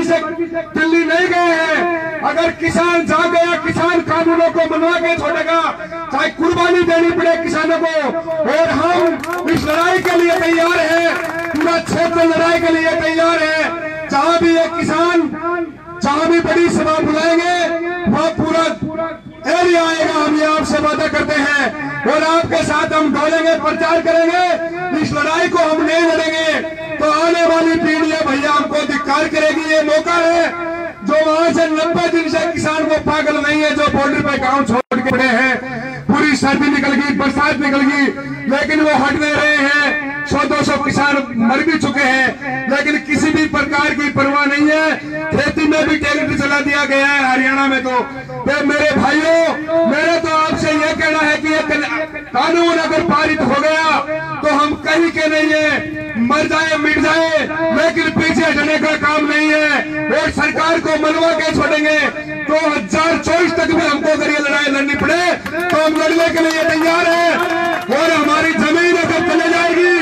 से दिल्ली नहीं गए हैं। अगर किसान जा गया, किसान कानूनों को मनवा के छोड़ेगा, चाहे कुर्बानी देनी पड़े किसानों को। और हम इस लड़ाई के लिए तैयार हैं, पूरा क्षेत्र लड़ाई के लिए तैयार है। जहां भी एक किसान, जहां भी बड़ी सभा बुलाएंगे वह पूरा एरिया आएगा। हम ये आपसे वादा करते हैं और आपके साथ हम दौड़ेंगे, प्रचार करेंगे। इस लड़ाई को हम नहीं लड़ेंगे तो आने वाली पीढ़ियां भैया हमको धिक्कार करेगी। ये मौका है जो वहां से 90 दिन से किसान को पागल नहीं है, जो बॉर्डर पे गांव छोड़ के पड़े हैं। पूरी सर्दी निकल गई, बरसात निकल गई, लेकिन वो हट नहीं रहे हैं। 100-200 किसान मर भी चुके हैं, लेकिन किसी भी प्रकार की परवाह नहीं है। खेती में भी ट्रैक्टर चला दिया गया है हरियाणा में। तो मेरे भाइयों, मेरा तो आपसे यह कहना है कि एक कानून अगर पारित हो गया तो हम कहीं के नहीं है, मर जाए मिट जाए, लेकिन पीछे हटने का काम नहीं है। और सरकार को मनवा के छोड़ेंगे। 2024 तक में हमको अगर ये लड़ाई लड़नी पड़े तो हम लड़ने के लिए तैयार हैं। और हमारी जमीन अगर चले जाएगी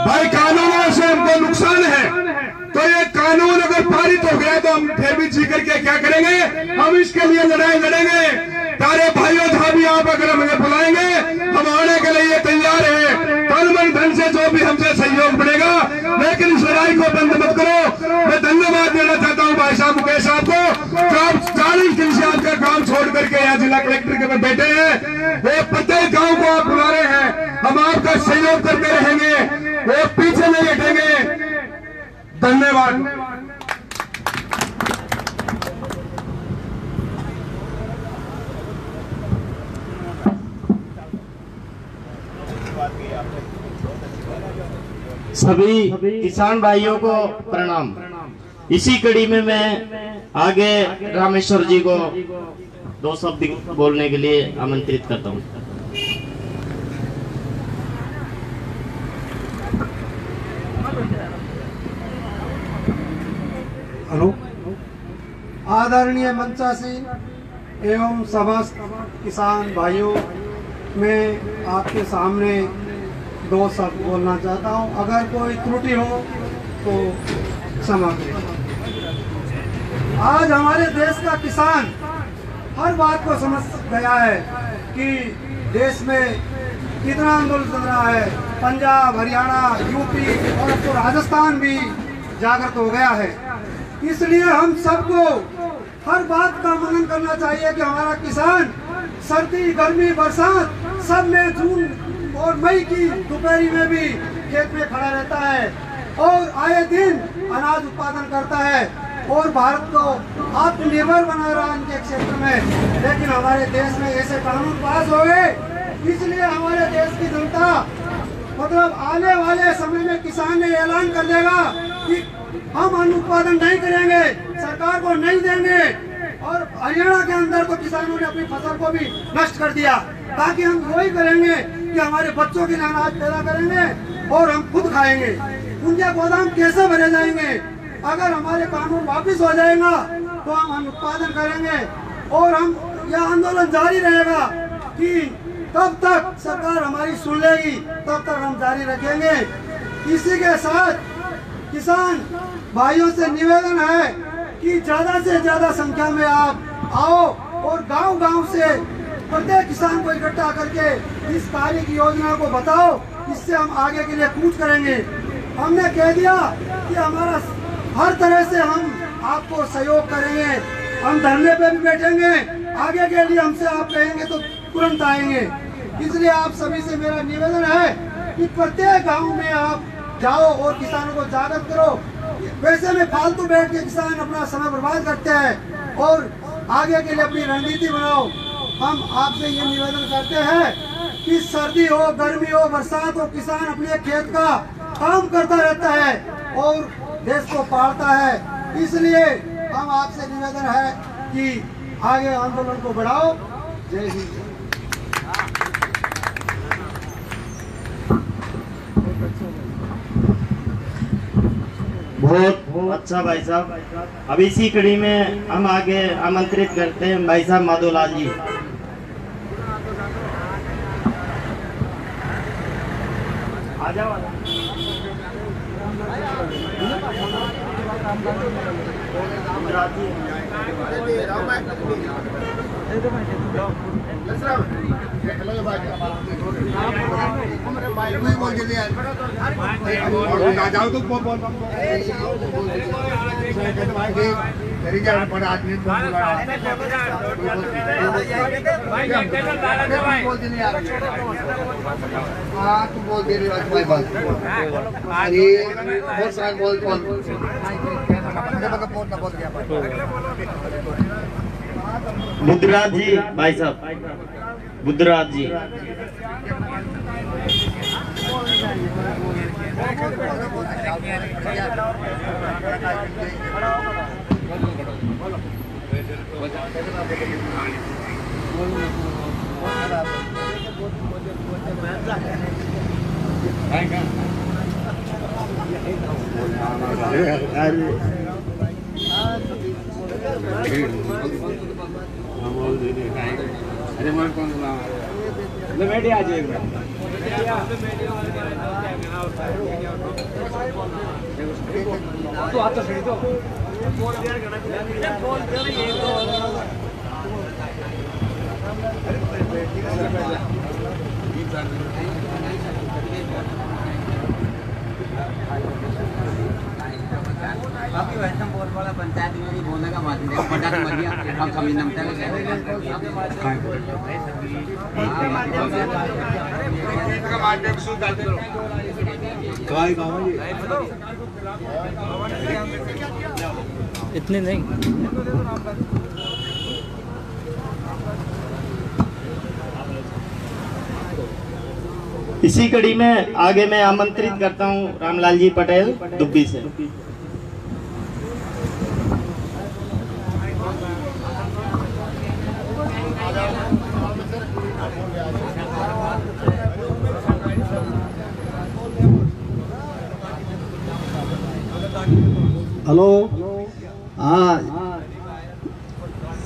भाई, कानूनों से हमको नुकसान है, तो ये कानून अगर पारित हो गया तो हम फिर भी जी करके क्या करेंगे? हम इसके लिए लड़ाई लड़ेंगे। प्यारे भाइयों, जहां भी आप अगर हमें बुलाएंगे हम आने के लिए तैयार हैं। तन मन धन से जो भी हमसे सहयोग मिलेगा, लेकिन इस लड़ाई को बंद मत करो। मैं धन्यवाद देना चाहता हूं भाई साहब मुकेश साहब को, जो आप 40 दिन से आपका काम छोड़ करके यहाँ जिला कलेक्टर के में बैठे हैं। वो प्रत्येक गाँव को आप बुला रहे हैं, हम आपका सहयोग करते रहेंगे, वो पीछे नहीं हटेंगे। धन्यवाद। सभी किसान भाइयों को प्रणाम। इसी कड़ी में मैं आगे रामेश्वर जी को 2 शब्द बोलने के लिए आमंत्रित करता हूं। हेलो, आदरणीय मंचासी एवं समस्त किसान भाइयों, मैं आपके सामने 2 शब्द बोलना चाहता हूं। अगर कोई त्रुटि हो तो क्षमा करें। आज हमारे देश का किसान हर बात को समझ गया है कि देश में कितना आंदोलन चल रहा है। पंजाब, हरियाणा, यूपी और अब तो राजस्थान भी जागृत हो गया है। इसलिए हम सबको हर बात का मनन करना चाहिए कि हमारा किसान सर्दी, गर्मी, बरसात सब में, जून और मई की दोपहरी में भी खेत में खड़ा रहता है और आए दिन अनाज उत्पादन करता है और भारत को आत्मनिर्भर बना रहा है इनके क्षेत्र में। लेकिन हमारे देश में ऐसे कानून पास हो गए, इसलिए हमारे देश की जनता मतलब आने वाले समय में किसान ने ऐलान कर देगा कि हम अन्न उत्पादन नहीं करेंगे, सरकार को नहीं देंगे। और हरियाणा के अंदर तो किसानों ने अपनी फसल को भी नष्ट कर दिया, ताकि हम वही करेंगे कि हमारे बच्चों के लिए अनाज पैदा करेंगे और हम खुद खाएंगे। उनके गोदाम कैसे भरे जाएंगे? अगर हमारे कानून वापस हो जाएगा तो हम अन्न उत्पादन करेंगे और हम यह आंदोलन जारी रहेगा कि तब तक सरकार हमारी सुन लेगी, तब तक हम जारी रखेंगे। इसी के साथ किसान भाइयों से निवेदन है कि ज्यादा से ज्यादा संख्या में आप आओ और गांव-गांव से प्रत्येक किसान को इकट्ठा करके इस कार्य की योजना को बताओ, इससे हम आगे के लिए कूच करेंगे। हमने कह दिया कि हमारा हर तरह से हम आपको सहयोग करेंगे, हम धरने पे भी बैठेंगे, आगे के लिए हमसे आप कहेंगे तो तुरंत आएंगे। इसलिए आप सभी से मेरा निवेदन है कि प्रत्येक गांव में आप जाओ और किसानों को जागृत करो। वैसे में फालतू बैठ के किसान अपना समय बर्बाद करते हैं और आगे के लिए अपनी रणनीति बनाओ। हम आपसे ये निवेदन करते हैं कि सर्दी हो, गर्मी हो, बरसात हो, किसान अपने खेत का काम करता रहता है और देश को पालता है। इसलिए हम आपसे निवेदन है कि आगे आंदोलन को बढ़ाओ। जय हिंद। बहुत अच्छा भाई साहब। अब इसी कड़ी में हम आगे आमंत्रित करते हैं भाई साहब माधोलाल जी। आ जाओ। जाओ तो बोल हाँ तू बोल दे रही बात अरे बहुत सारा बोल बुद्धराज जी भाई साहब, बुद्धराज जी। अरे मैं कौन ले बैठे आज एक बार तो आता सही तो काफी वैसे बोल वाला पंचायत में बोलने का बात नहीं पटा तो मर गया हम सभी नमता के इतने नहीं। इसी कड़ी में आगे मैं आमंत्रित करता हूं रामलाल जी पटेल दुब्बी से। हेलो। हाँ,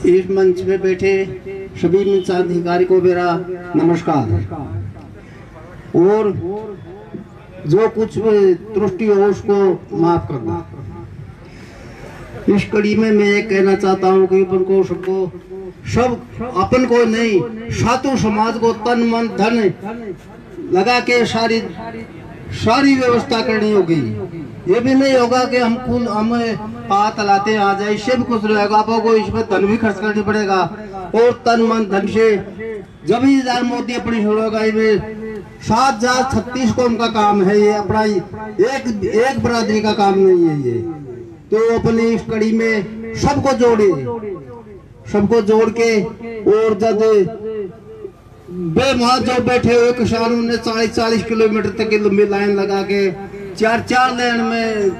इस मंच पे बैठे सभी मंच अधिकारी को मेरा नमस्कार। और जो कुछ त्रुटि हो उसको माफ करना। इस कड़ी में मैं ये कहना चाहता हूँ कि अपन को सबको सब अपन को नहीं सातों समाज को तन मन धन लगा के सारी व्यवस्था करनी होगी। ये भी नहीं होगा कि हम हाथ लाते आ जाए, इससे भी कुछ रहेगा। आपको इसमें धन भी खर्च करनी पड़ेगा और तन मन धन से जब ही मोदी अपनी छोड़ेगा। में 7,036 कौम का काम है ये, अपना एक बरादरी का काम नहीं है ये। तो अपनी इस कड़ी में सबको जोड़ के और जब बेमहाल जो बैठे हुए किसानों ने 40 किलोमीटर तक की लंबी लाइन लगा के चार लेन में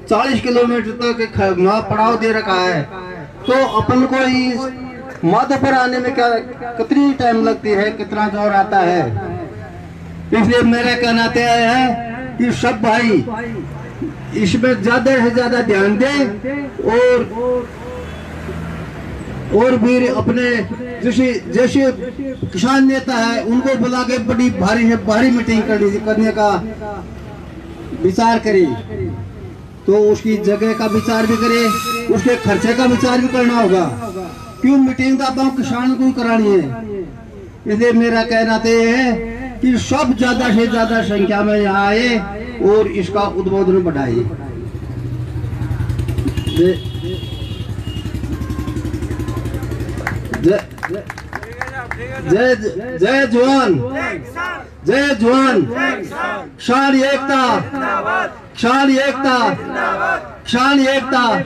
40 किलोमीटर तक पड़ाव दे रखा है। तो अपन को इस मध्य पर आने में कितनी टाइम लगती है, कितना जोर आता है। इसलिए मेरा कहना है कि सब भाई इसमें ज्यादा से ज्यादा ध्यान दें और भी अपने जैसे किसान नेता है उनको बुला के बड़ी भारी मीटिंग करने का विचार करे। तो उसकी जगह का विचार भी करे, उसके खर्चे का विचार भी करना होगा। क्यों मीटिंग तो आप किसान को ही करानी है। इसलिए मेरा कहना तो ये है कि सब ज्यादा से ज्यादा संख्या में यहाँ आए और इसका उद्बोधन बढ़ाए। जय जवान, जय जवान, शान एकता, शान एकता, शान एकता।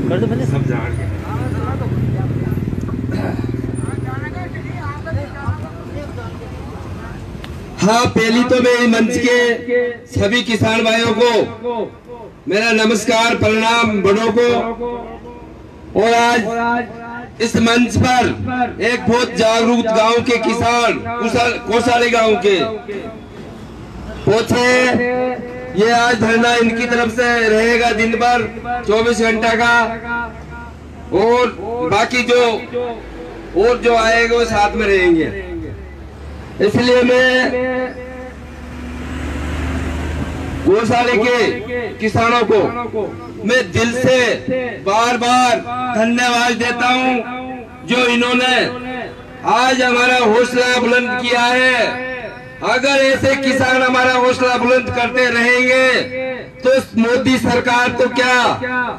कर दो पहले सब जान के। हाँ, पहली तो मैं मंच के सभी किसान भाइयों को मेरा नमस्कार प्रणाम बड़ों को। और आज इस मंच पर एक बहुत जागरूक गांव के किसान कोसाली गांव के पहुंचे। ये आज धरना इनकी तरफ से रहेगा दिन भर 24 घंटा का। और बाकी जो और जो आएगा वो साथ में रहेंगे। इसलिए मैं गौशाले के किसानों को मैं दिल से बार बार धन्यवाद देता हूं जो इन्होंने आज हमारा हौसला बुलंद किया है। अगर ऐसे किसान हमारा हौसला बुलंद करते रहेंगे तो मोदी सरकार तो क्या,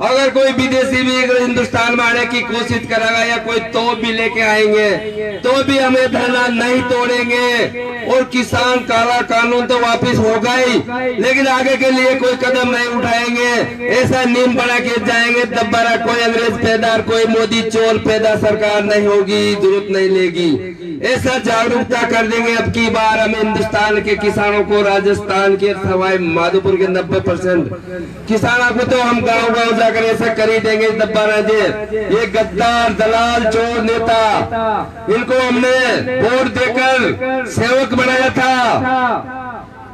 अगर कोई विदेशी भी अगर हिंदुस्तान में आने की कोशिश करेगा या कोई तोप भी लेके आएंगे तो भी हमें धरना नहीं तोड़ेंगे। और किसान काला कानून तो वापस होगा ही, लेकिन आगे के लिए कोई कदम नहीं उठाएंगे। ऐसा नियम बना के जाएंगे दोबारा कोई अंग्रेज पैदा, कोई मोदी चोर पैदा सरकार नहीं होगी, जरूरत नहीं लेगी। ऐसा जागरूकता कर देंगे अब की बार हम हिंदुस्तान के किसानों को। राजस्थान के सवाई माधोपुर के 90% किसानों को तो हम गांव गांव जाकर ऐसा कर ही देंगे दोबारा। ये गद्दार दलाल चोर नेता, इनको हमने वोट देकर सेवक बनाया था,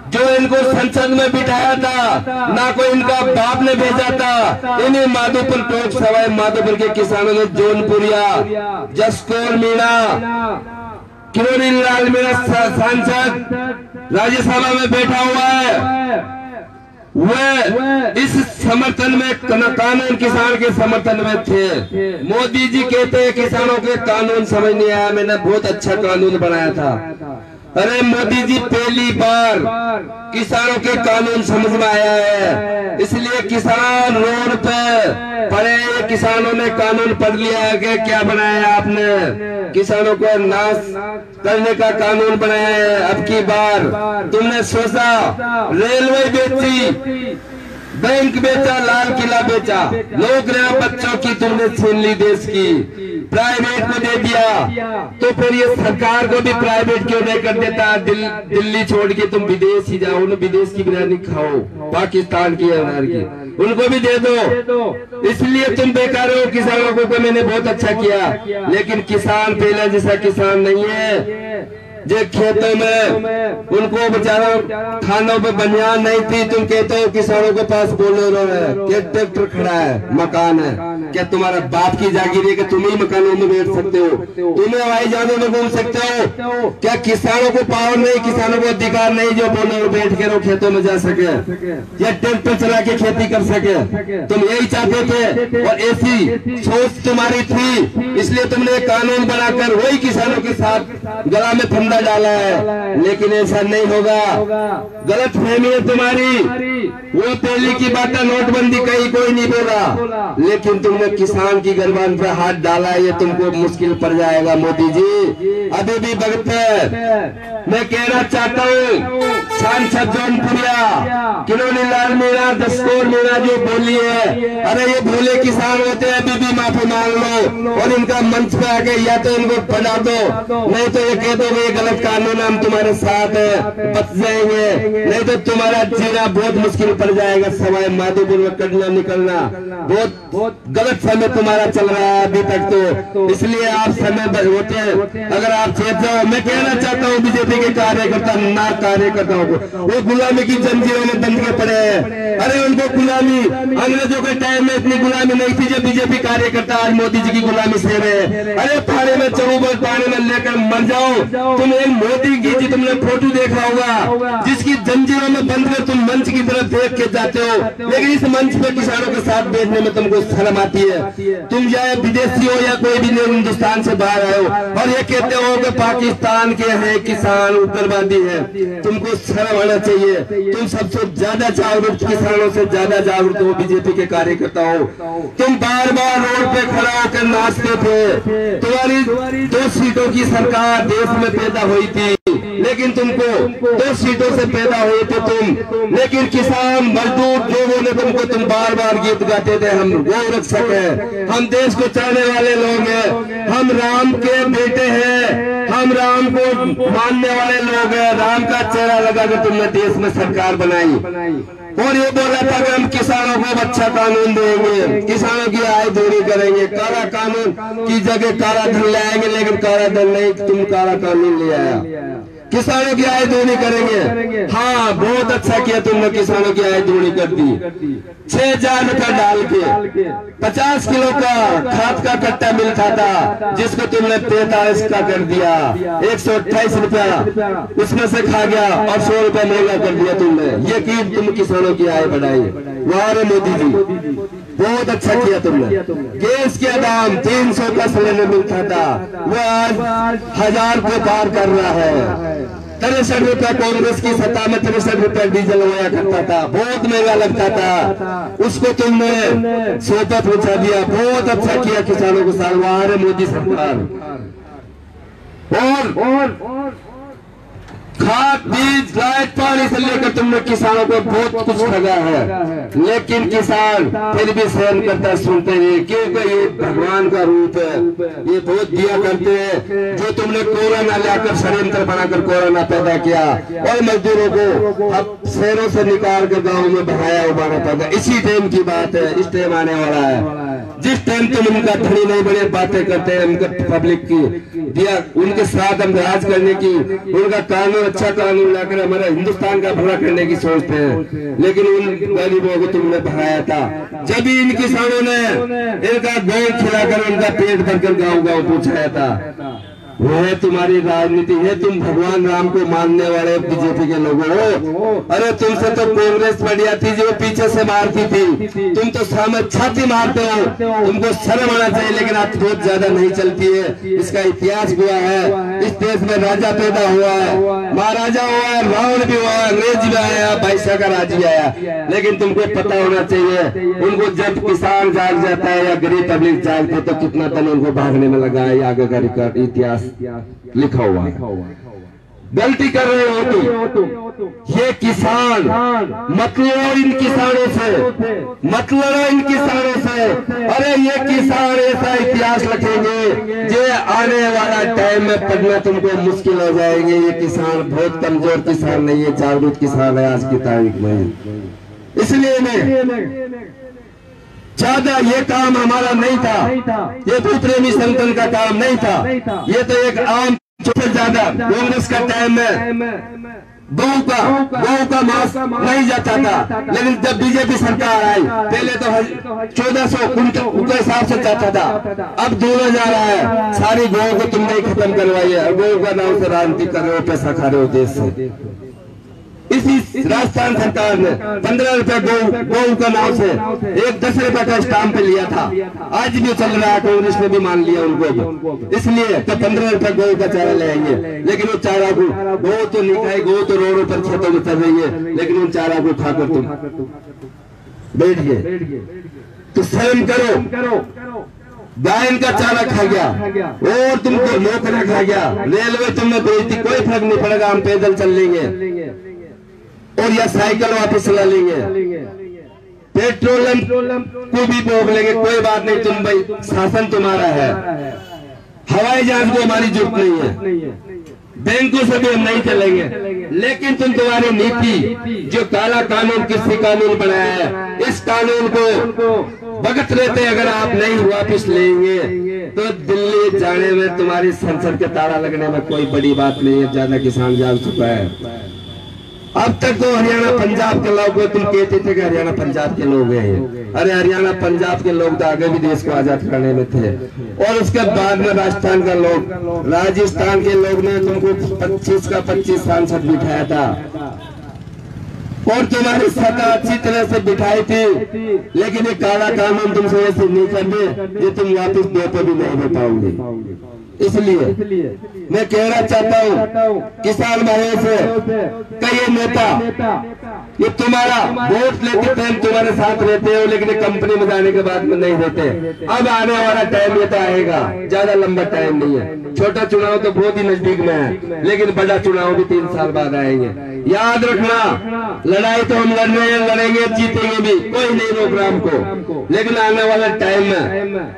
जो इनको संसद में बिठाया था ना कोई इनका बाप ने भेजा था। इन्हीं माधोपुर टोक सवाई माधोपुर के किसानों ने जौनपुरिया, जसकोर मीणा, किरोड़ी लाल मीणा सांसद राज्यसभा में बैठा हुआ है, वह इस समर्थन में कानून किसान के समर्थन में थे। मोदी जी कहते हैं किसानों के कानून समझ नहीं आया, मैंने बहुत अच्छा कानून बनाया था। अरे मोदी जी पहली बार किसानों के कानून समझ में आया है, इसलिए किसान रोड पे पड़े। किसानों ने कानून पढ़ लिया है कि क्या बनाया है आपने, किसानों को नाश करने का कानून बनाया है। अब की बार तुमने सोचा रेलवे बेची, बैंक बेचा, लाल किला बेचा, लोग बच्चों की तुमने छीन ली, देश की प्राइवेट को दे दिया। तो फिर ये सरकार को भी प्राइवेट क्यों नहीं कर देता? दिल्ली छोड़ के तुम विदेश ही जाओ, विदेश की बिरयानी खाओ, पाकिस्तान की की उनको भी दे दो। इसलिए तुम बेकार हो। किसानों को मैंने बहुत अच्छा किया, लेकिन किसान पहले जैसा किसान नहीं है। जो खेतों में उनको बेचारा खानों पे बनियान नहीं थी, तुम कहते हो किसानों के पास बोलेरो है, क्या ट्रैक्टर खड़ा है, मकान है, क्या तुम्हारा बाप की जागीर है कि तुम ही मकानों में बैठ सकते हो, तुम्हें हवाई जहाजों में घूम सकते हो? क्या किसानों को पावर नहीं, किसानों को अधिकार नहीं जो बोलेरो बैठ के वो खेतों में जा सके या ट्रैक्टर चला के खेती कर सके? तुम यही चाहते थे और ऐसी सोच तुम्हारी थी, इसलिए तुमने कानून बनाकर वही किसानों के साथ गला में फंदा डाला है। लेकिन ऐसा नहीं होगा, गलत फहमी है तुम्हारी। वो पहले की बात है, नोटबंदी कहीं कोई नहीं बोला, लेकिन तुमने किसान की गर्दन पे हाथ डाला, ये तुमको मुश्किल पड़ जाएगा। मोदी जी अभी भी वक्त है। मैं कहना चाहता हूँ सांसद जौनपुरिया, किरोड़ी लाल मीणा, दसकोर मीणा जो बोली है, अरे ये भोले किसान होते हैं, अभी भी माफी मांग लो और इनका मंच पे आके या तो इनको पढ़ा दो, नहीं तो ये कह दो ये गलत कानून, हम तुम्हारे साथ है, बच जाएंगे, नहीं तो तुम्हारा जीना बहुत मुश्किल पड़ जाएगा। सवाई माधोपुर में कटना निकलना बहुत गलत समय तुम्हारा चल रहा है अभी तक, तो इसलिए आप समय होते हैं। अगर आप चेत जाओ, मैं कहना चाहता हूँ बीजेपी के कार्यकर्ता ना कार्यकर्ताओं को, वो गुलामी की जंजीरों में बंध के पड़े हैं। अरे उनको गुलामी, अंग्रेजों के टाइम में इतनी गुलामी नहीं थी जो बीजेपी कार्यकर्ता आज मोदी जी की गुलामी से रहे। अरे पानी में चौबल पानी में लेकर मर जाओ। तुम एक मोदी की तुमने फोटो देखा होगा जिसकी जंजीरों में बंद कर तुम मंच की तरफ देख के जाते हो, लेकिन इस मंच पे किसानों के साथ बैठने में तुमको शर्म आती है। तुम चाहे विदेशी हो या कोई भी हिंदुस्तान से बाहर आए हो और ये कहते हो कि पाकिस्तान के हैं किसान उग्रवादी है, तुमको शर्म आना चाहिए। तुम सबसे ज्यादा जागरूक, किसानों से ज्यादा जागरूक हो बीजेपी के कार्यकर्ता हो। तुम बार बार रोड पे खड़ा होकर नाचते थे। तुम्हारी 2 सीटों की सरकार देश में पैदा हुई थी, लेकिन तुमको 2 सीटों से पैदा हुए थे तुम, लेकिन किसान मजदूर लोगों ने तुम बार बार गीत गाते थे, हम गौ रक्षक है, हम देश को चाहने वाले लोग हैं, हम राम के बेटे हैं, हम राम को मानने वाले लोग हैं। राम का चेहरा लगाकर तुमने देश में सरकार बनाई और ये बोला था कि हम किसानों को अच्छा कानून देंगे, किसानों की आय दूरी करेंगे, काला कानून की जगह काला धन लाएंगे, लेकिन काला धन नहीं, तुम काला कानून ले आया। किसानों की आय दोगुनी करेंगे। हाँ, बहुत अच्छा किया तुमने, किसानों की आय दोगुनी कर दी। 6,000 रुपया डाल के 50 किलो का खाद का कट्टा मिलता था, जिसको तुमने 43 का कर दिया। 128 रुपया उसमें से खा गया और 100 रुपया महंगा कर दिया तुमने। ये की तुम किसानों की आय बढ़ाई। वाह रे मोदी जी, बहुत अच्छा किया तुमने। गैस का दाम 300 का सिलेंडर मिलता था, वो आज 1000 को पार कर रहा है। 63 रुपया कांग्रेस की सत्ता में 63 रुपया डीजल हुआ करता था, बहुत महंगा लगता था, उसको तुमने 100 पे पहुंचा दिया। बहुत अच्छा किया किसानों को साथ। वाह रे मोदी सरकार। और खाद, बीज, लाइट, पानी से लेकर तुमने किसानों को बहुत कुछ ठगा है, लेकिन किसान फिर भी सहन करता, सुनते नहीं, क्योंकि ये भगवान का रूप है। ये बहुत दिया करते हैं। जो तुमने कोरोना लाकर षड्यंत्र बनाकर कोरोना पैदा किया और मजदूरों को अब शहरों से निकाल कर गाँव में भगाया उबारा पैदा। इसी टाइम की बात है, इस टाइम आने वाला है जिस टाइम तुम उनका धनी नहीं बड़े बातें करते हैं, उनके पब्लिक की दिया, उनके साथ हम राज करने की, उनका कानून, अच्छा कानून लाकर हमारे हिंदुस्तान का भला करने की सोचते हैं, लेकिन उन गरीबों को तुमने भगाया था। जब भी इन किसानों ने इनका गोल खिलाकर उनका पेट भरकर गाँव गाँव पहुंचाया था। वो है तुम्हारी राजनीति है। तुम भगवान राम को मानने वाले बीजेपी के लोग हो। अरे तुमसे तो कांग्रेस बढ़िया थी जो पीछे से मारती थी, तुम तो सामने छाती मारते हो। तुमको शर्म आना चाहिए, लेकिन आज बहुत ज्यादा नहीं चलती है। इसका इतिहास हुआ है, इस देश में राजा पैदा हुआ है, महाराजा हुआ है, रावण भी हुआ है, अंग्रेज भी आया, बादशाह का राज भी आया, लेकिन तुमको पता होना चाहिए उनको जब किसान जाग जाता है या गरीब पब्लिक जागते तो कितना दिन उनको भागने में लगा है। आगे का रिकॉर्ड इतिहास लिखा हुआ है। गलती कर रहे हो तुम। ये किसान मतलब इन किसानों से, मतलब इन किसानों से। अरे ये किसान ऐसा इतिहास लिखेंगे जो आने वाला टाइम में पढ़ना तुमको मुश्किल हो जाएंगे। ये किसान बहुत कमजोर किसान नहीं है, जागरूक किसान है आज की तारीख में। इसलिए मैं ज्यादा ये काम हमारा नहीं था, ये भूप्रेमी संगठन का काम नहीं था। ये तो एक आम सबसे ज्यादा कांग्रेस का टाइम में गौ का मांस नहीं जाता था, लेकिन जब बीजेपी सरकार आई पहले तो 1400 कुंटल के हिसाब से जाता था, अब 2000 है। सारी गौ को तुमने ही खत्म करवाई है। गौ का नाम से राजनीति कर रहे हो, पैसा खा रहे हो देश से। इसी राजस्थान सरकार ने 15 रुपए गौ का नाम से एक 10 रुपए का स्टाम्प पे लिया था, आज भी चल रहा है। कांग्रेस ने भी मान लिया उनको, इसलिए तो 15 रुपए गौ का चारा लेंगे, लेकिन वो चारा को गौ तो नहीं खाए, गौ तो रोडों पर खेतों में चल रही है, लेकिन उन चारा को खाकर तुम बैठ गए। तो शर्म करो। गाय का चारा खा गया और तुमको नौकरा खा गया, रेलवे तुमने बेचती, कोई फर्क नहीं पड़ेगा, हम पैदल चल लेंगे और या साइकिल वापस ला लेंगे, पेट्रोल को भी भोग लेंगे, कोई बात नहीं। तुम भाई शासन तुम्हारा है, हवाई जहाज को हमारी जरूरत नहीं है, बैंकों से भी हम नहीं चलेंगे, लेकिन तुम्हारी नीति जो काला कानून कृषि कानून बनाया है, इस कानून को भगत रहते अगर आप नहीं वापस लेंगे तो दिल्ली जाने में तुम्हारी संसद के ताला लगने में कोई बड़ी बात नहीं है। ज्यादा किसान जाग चुका है। अब तक तो हरियाणा पंजाब के लोग, तुम कहते थे कि हरियाणा पंजाब के लोग हैं, अरे हरियाणा पंजाब के लोग तो आगे भी देश को आजाद करने में थे, और उसके बाद में राजस्थान का लोग, राजस्थान के लोग ने तुमको 25 का 25 सांसद बिठाया था और तुम्हारी सत्ता अच्छी तरह से बिठाई थी, लेकिन ये काला कानून तुमसे ऐसे नहीं करने, ये तुम वापिस दो पे भी नहीं दे पाओगे। इसलिए मैं कहना चाहता हूँ किसान भाइयों से, कई नेता ये तुम्हारा वोट लेते टाइम तुम्हारे साथ रहते हो, लेकिन कंपनी में जाने के बाद में नहीं रहते। अब आने वाला टाइम ये तो आएगा, ज्यादा लंबा टाइम नहीं है। छोटा चुनाव तो बहुत ही नजदीक में है, लेकिन बड़ा चुनाव भी 3 साल बाद आएंगे। याद रखना, लड़ाई तो हम लड़ रहे हैं, लड़ेंगे, जीतेंगे भी, कोई नहीं रोक रहा हमको, लेकिन आने वाला टाइम में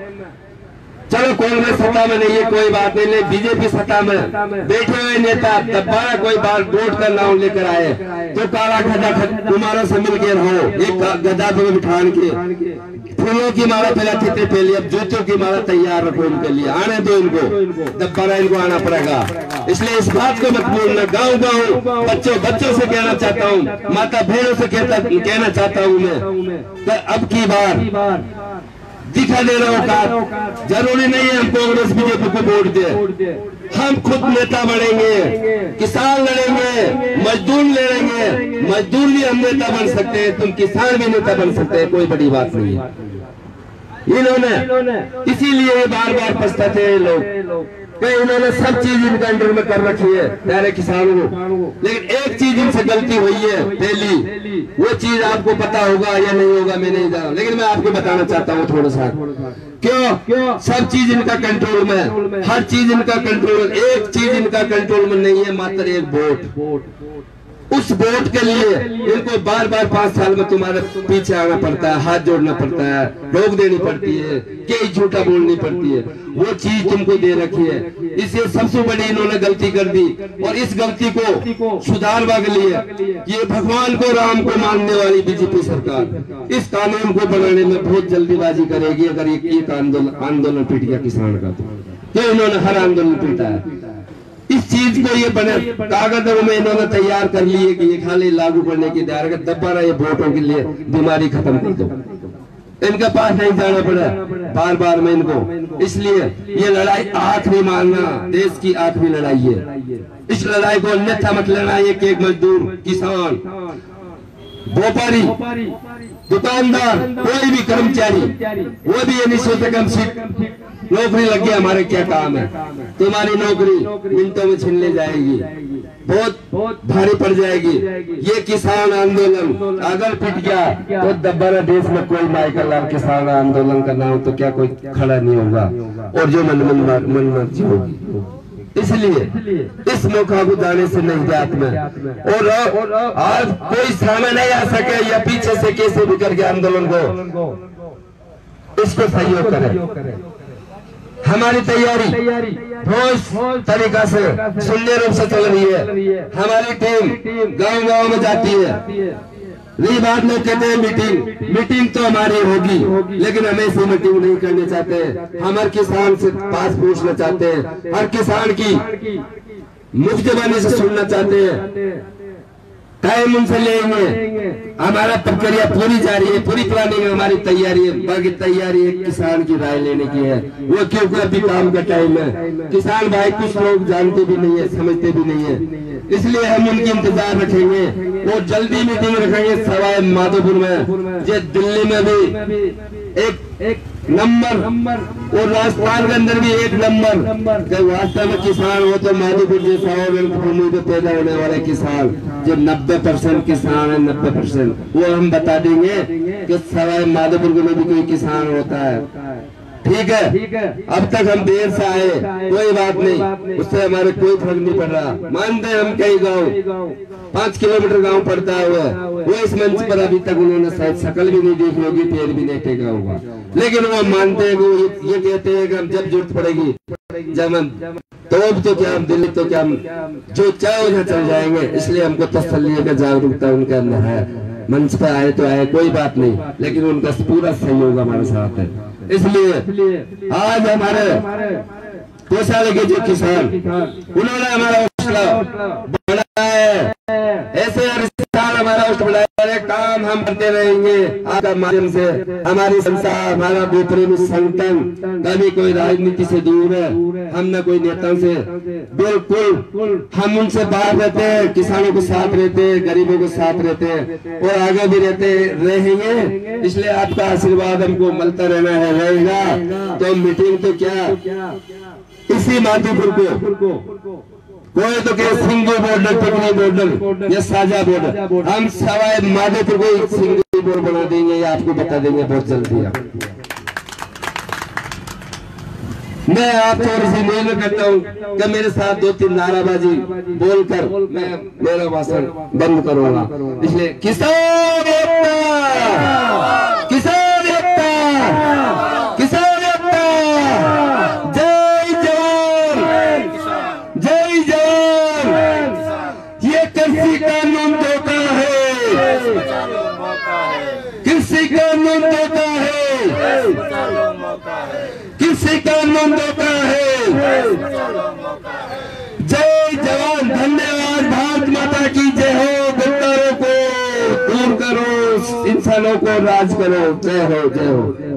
चलो कांग्रेस सत्ता में नहीं है, कोई बात नहीं, बीजेपी सत्ता में बैठे हुए नेता दोबारा कोई बार वोट का नाम लेकर आए तो काला गधा कुमारों से मिल के रहो, एक गधा पे बिठान के फूलों की माला पहला चित्र पहले, अब जूतों की माला तैयार रखो इनके लिए, आने दो इनको, दब्बारा इनको आना पड़ेगा। इसलिए इस बात को मत भूलना। गाँव गाँव बच्चों से कहना चाहता हूँ, माता बहनों से कहना चाहता हूँ मैं, अब की बार दिखा दे रहा हूँ। जरूरी नहीं है हम कांग्रेस बीजेपी को वोट दे, हम खुद नेता बनेंगे, किसान लड़ेंगे, मजदूर लड़ेंगे। मजदूर भी हम नेता बन सकते हैं, तुम किसान भी नेता बन सकते हैं, कोई बड़ी बात नहीं है। इन्होंने इसीलिए बार बार पछताते हैं लोग कि इन्होंने सब चीज इनके अंडर में कर रखी है प्यारे किसानों को, लेकिन एक चीज इनसे गलती हुई है पहली, वो चीज आपको पता होगा या नहीं होगा मैं नहीं जाना, लेकिन मैं आपको बताना चाहता हूँ थोड़ा सा। क्यों सब चीज इनका कंट्रोल में, हर चीज इनका कंट्रोल, एक चीज इनका कंट्रोल में नहीं है, मात्र एक वोट। उस वोट के लिए इनको बार बार 5 साल में तुम्हारे पीछे आना पड़ता है, हाथ जोड़ना पड़ता है, रोक देनी पड़ती है, कई झूठा बोलनी पड़ती है, वो चीज तुमको दे रखी है। इससे सबसे बड़ी इन्होंने गलती कर दी, और इस गलती को सुधारने के लिए ये भगवान को राम को मानने वाली बीजेपी सरकार इस कानून को बनाने में बहुत जल्दीबाजी करेगी। अगर एक आंदोलन पीट गया किसान का, तो इन्होंने हर आंदोलन पीटा है। इस चीज को ये बने कागजों में इन्होंने तैयार कर लिए कि ये खाली लागू करने की तैयार कर, दब्बारा ये वोटों के लिए बीमारी खत्म कर दो, इनके पास नहीं जाना पड़ा बार बार में इनको। इसलिए ये लड़ाई आखिरी मानना, देश की आखिरी लड़ाई है। इस लड़ाई को अन्यथा मत लड़ना। एक मजदूर, किसान, व्यापारी, दुकानदार, कोई भी कर्मचारी, वो भी ये नहीं सोचते कम सीट नौकरी लग गया, हमारे क्या काम है। तुम्हारी नौकरी मिनटों में छीन ले जाएगी, बहुत भारी पड़ जाएगी। ये किसान आंदोलन अगर पिट गया तो दोबारा देश में कोई माइकल लाल किसान आंदोलन करना हो तो क्या कोई खड़ा नहीं होगा, और जो मन मर्जी होगी। इसलिए इस मौका को जाने से नहीं जात में, और आज कोई सामने नहीं आ सके या पीछे से कैसे भी करके आंदोलन को इसको सहयोग करे। हमारी तैयारी ठोस तरीका से सुंदर रूप से चल रही है। हमारी टीम गांव में जाती है। नहीं बात लोग कहते हैं मीटिंग तो हमारी होगी, लेकिन हम ऐसी मीटिंग नहीं करना चाहते। हम हर किसान से पास पूछना चाहते हैं, हर किसान की मुफ्त जबानी से सुनना चाहते हैं, टाइम उनसे लेंगे। हमारा प्रक्रिया पूरी जारी है, पूरी प्लानिंग हमारी तैयारी है। बाकी तैयारी है किसान की राय लेने की है, वो क्योंकि अभी काम का टाइम है। किसान भाई कुछ लोग जानते भी नहीं है, समझते भी नहीं है, इसलिए हम उनकी इंतजार रखेंगे। वो जल्दी मीटिंग रखेंगे सवाई माधोपुर में, जो दिल्ली में भी एक नंबर, और राजस्थान के अंदर भी एक नंबर। जब वास्तव में किसान हो तो माधोपुर जैसा हो, भूमि पे पैदा होने वाले किसान जो 90% किसान है, 90% वो हम बता देंगे कि सवाई माधोपुर में भी कोई किसान होता है। ठीक है, अब तक हम देर से आए, कोई बात नहीं, उससे हमारे कोई फर्क नहीं पड़ रहा। मानते हैं हम कई गांव 5 किलोमीटर गांव पड़ता हुआ, वो इस मंच पर अभी तक उन्होंने शायद शकल भी नहीं देखी होगी, पैर भी नहीं टेका होगा, लेकिन वो मानते हैं, वो ये कहते हैं कि हम जब जरूरत पड़ेगी, जब हम तो क्या हम दिल्ली तो क्या हम जो चाहे उधर चल जाएंगे। इसलिए हमको तसल्ली का जागरूकता उनके अंदर है। मंच पर आए तो आए, कोई बात नहीं, लेकिन उनका पूरा सहयोग हमारे साथ है। इसलिए आज हमारे कोषालय के जो किसान, उन्होंने हमारा हौसला बढ़ाया है। ऐसे हर साल हमारा हौसला बढ़ाया है। काम हम करते रहेंगे आपके माध्यम से। हमारी संस्था, हमारा विप्रेमी संगठन कभी कोई राजनीति से दूर है, हम न कोई नेताओं से, बिल्कुल हम उनसे बाहर रहते हैं, किसानों के साथ रहते हैं, गरीबों के साथ रहते हैं, और आगे भी रहेंगे। इसलिए आपका आशीर्वाद हमको मिलता रहना है, रहेगा। तो मीटिंग तो क्या इसी माधोपुर को, कोई तो क्या सिंगल बॉर्डर, पिकनिक बॉर्डर या साझा बॉर्डर, हम सवाई माधोपुर को एक सिंगल बॉर्डर बना देंगे, ये आपको बता देंगे बहुत जल्दी। मैं आप थोड़ी सी मेहनत करता हूँ कि मेरे साथ 2-3 नाराबाजी बोलकर मैं मेरा भाषण बंद करूंगा। इसलिए किसान एकता, किसान एकता, किसान एकता, जय जवान, जय जवान। ये कृषि कानून धोखा है, कृषि कानून धोखा है। इसी कानून धोखा है। जय जवान, धन्यवाद। भारत माता की जय हो। गद्दारों को दूर करो, इंसानों को राज करो। जय हो, जय हो।